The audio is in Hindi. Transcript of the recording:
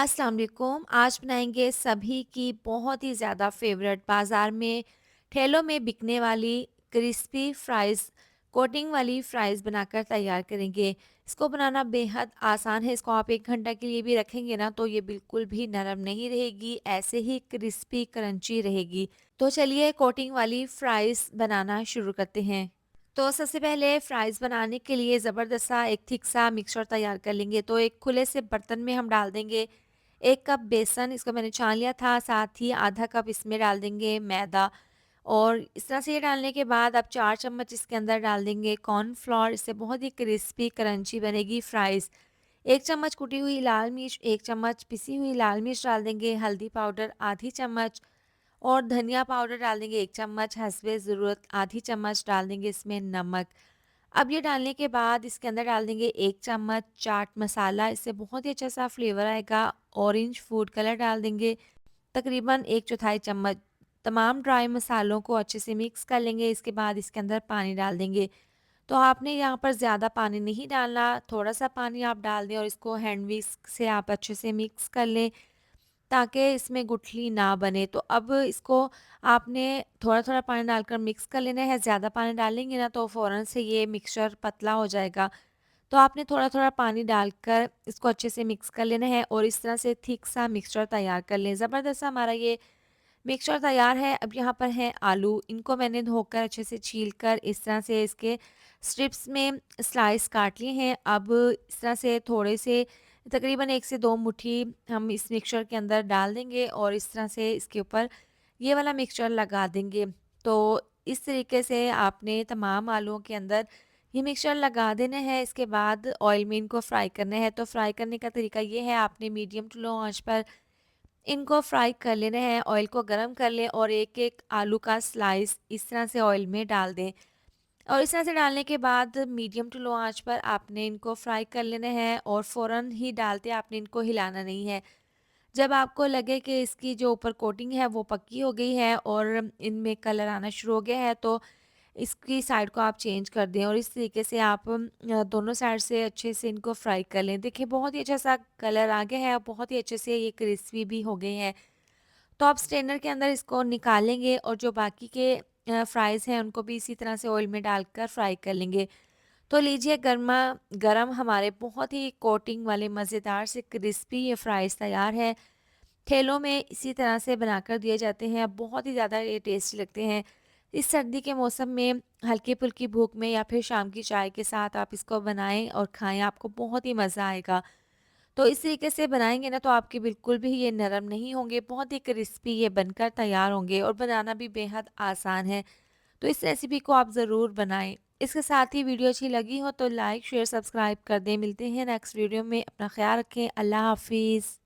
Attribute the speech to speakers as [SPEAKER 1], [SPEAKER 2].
[SPEAKER 1] अस्सलाम वालेकुम। आज बनाएंगे सभी की बहुत ही ज़्यादा फेवरेट बाज़ार में ठेलों में बिकने वाली क्रिस्पी फ्राइज़, कोटिंग वाली फ्राइज़ बनाकर तैयार करेंगे। इसको बनाना बेहद आसान है। इसको आप 1 घंटा के लिए भी रखेंगे ना तो ये बिल्कुल भी नरम नहीं रहेगी, ऐसे ही क्रिस्पी क्रंची रहेगी। तो चलिए कोटिंग वाली फ्राइज़ बनाना शुरू करते हैं। तो सबसे पहले फ्राइज़ बनाने के लिए ज़बरदस्त सा एक थिक सा मिक्सचर तैयार कर लेंगे। तो एक खुले से बर्तन में हम डाल देंगे 1 कप बेसन, इसको मैंने छान लिया था, साथ ही आधा कप इसमें डाल देंगे मैदा। और इस तरह से ये डालने के बाद अब 4 चम्मच इसके अंदर डाल देंगे कॉर्नफ्लोर, इससे बहुत ही क्रिस्पी क्रंची बनेगी फ्राइज़। 1 चम्मच कुटी हुई लाल मिर्च, 1 चम्मच पिसी हुई लाल मिर्च डाल देंगे, हल्दी पाउडर आधी चम्मच और धनिया पाउडर डाल देंगे 1 चम्मच, हस्बे ज़रूरत आधी चम्मच डाल देंगे इसमें नमक। अब ये डालने के बाद इसके अंदर डाल देंगे 1 चम्मच चाट मसाला, इससे बहुत ही अच्छा-सा फ्लेवर आएगा। ऑरेंज फूड कलर डाल देंगे तकरीबन 1/4 चम्मच। तमाम ड्राई मसालों को अच्छे से मिक्स कर लेंगे, इसके बाद इसके अंदर पानी डाल देंगे। तो आपने यहाँ पर ज़्यादा पानी नहीं डालना, थोड़ा-सा पानी आप डाल दें और इसको हैंड विस्क से आप अच्छे से मिक्स कर लें ताकि इसमें गुठली ना बने। तो अब इसको आपने थोड़ा-थोड़ा पानी डालकर मिक्स कर लेना है, ज़्यादा पानी डालेंगे ना तो फ़ौरन से ये मिक्सचर पतला हो जाएगा। तो आपने थोड़ा-थोड़ा पानी डालकर इसको अच्छे से मिक्स कर लेना है और इस तरह से थिक सा मिक्सचर तैयार कर लें। ज़बरदस्त सा हमारा ये मिक्सचर तैयार है। अब यहाँ पर हैं आलू, इनको मैंने धोकर अच्छे से छील कर इस तरह से इसके स्ट्रिप्स में स्लाइस काट लिए हैं। अब इस तरह से थोड़े से तकरीबन 1 से 2 मुट्ठी हम इस मिक्सचर के अंदर डाल देंगे और इस तरह से इसके ऊपर ये वाला मिक्सचर लगा देंगे। तो इस तरीके से आपने तमाम आलूओं के अंदर ये मिक्सचर लगा देना है। इसके बाद ऑयल में इनको फ्राई करना है। तो फ्राई करने का तरीका ये है, आपने मीडियम टू लो आँच पर इनको फ्राई कर लेना है। ऑयल को गरम कर लें और एक-एक आलू का स्लाइस इस तरह से ऑयल में डाल दें। और इस तरह से डालने के बाद मीडियम टू लो आँच पर आपने इनको फ्राई कर लेना है और फ़ौरन ही डालते आपने इनको हिलाना नहीं है। जब आपको लगे कि इसकी जो ऊपर कोटिंग है वो पक्की हो गई है और इनमें कलर आना शुरू हो गया है तो इसकी साइड को आप चेंज कर दें और इस तरीके से आप दोनों साइड से अच्छे से इनको फ्राई कर लें। देखिए बहुत ही अच्छा सा कलर आ गया है और बहुत ही अच्छे से ये क्रिस्पी भी हो गए हैं। तो आप स्ट्रेनर के अंदर इसको निकालेंगे और जो बाकी के फ्राइज़ हैं उनको भी इसी तरह से ऑयल में डालकर फ्राई कर लेंगे। तो लीजिए गरमा गरम हमारे बहुत ही कोटिंग वाले मज़ेदार से क्रिस्पी ये फ्राइज़ तैयार है। ठेलों में इसी तरह से बनाकर दिए जाते हैं, बहुत ही ज़्यादा ये टेस्टी लगते हैं। इस सर्दी के मौसम में हल्की-फुल्की भूख में या फिर शाम की चाय के साथ आप इसको बनाएँ और खाएँ, आपको बहुत ही मज़ा आएगा। तो इस तरीके से बनाएँगे ना तो आपके बिल्कुल भी ये नरम नहीं होंगे, बहुत ही क्रिस्पी ये बनकर तैयार होंगे और बनाना भी बेहद आसान है। तो इस रेसिपी को आप ज़रूर बनाएँ। इसके साथ ही वीडियो अच्छी लगी हो तो लाइक, शेयर, सब्सक्राइब कर दें। मिलते हैं नेक्स्ट वीडियो में। अपना ख़्याल रखें। अल्लाह हाफ़िज़।